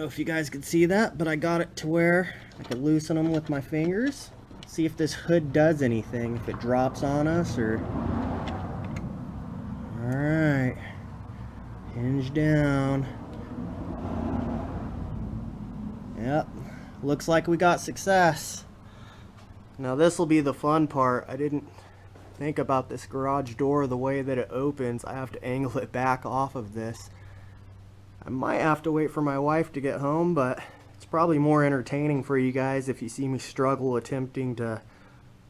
know if you guys can see that, but I got it to where I can loosen them with my fingers. See if this hood does anything, if it drops on us or... Alright. Hinge down. Yep. Looks like we got success. Now this will be the fun part. I didn't think about this garage door the way that it opens. I have to angle it back off of this. I might have to wait for my wife to get home, but it's probably more entertaining for you guys if you see me struggle attempting to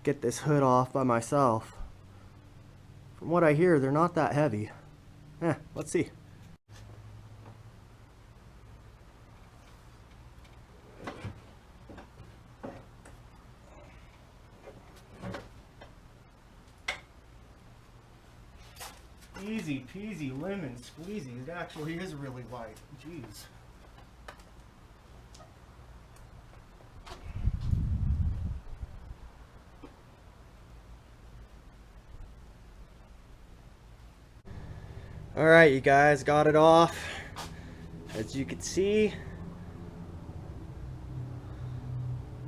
get this hood off by myself. From what I hear, they're not that heavy. Let's see. Easy peasy lemon squeezy. It actually is really light. Jeez. Alright, you guys, got it off. As you can see,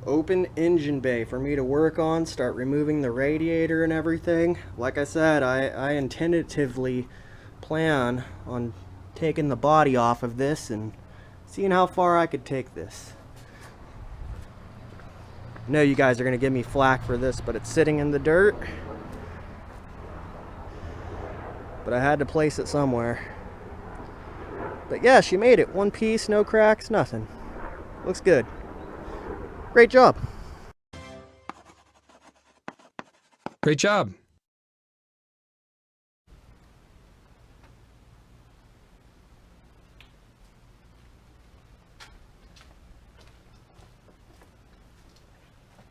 open engine bay for me to work on, start removing the radiator and everything. Like I said, I tentatively plan on taking the body off of this and seeing how far I could take this. I know you guys are going to give me flack for this, but it's sitting in the dirt. But I had to place it somewhere. But yeah, she made it. One piece, no cracks, nothing. Looks good. Great job. Great job.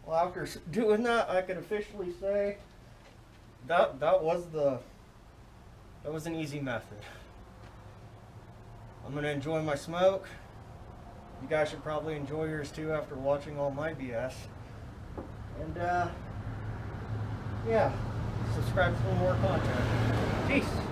Well, after doing that, I can officially say that was an easy method. I'm gonna enjoy my smoke. You guys should probably enjoy yours too after watching all my BS. And yeah, subscribe for more content. Peace.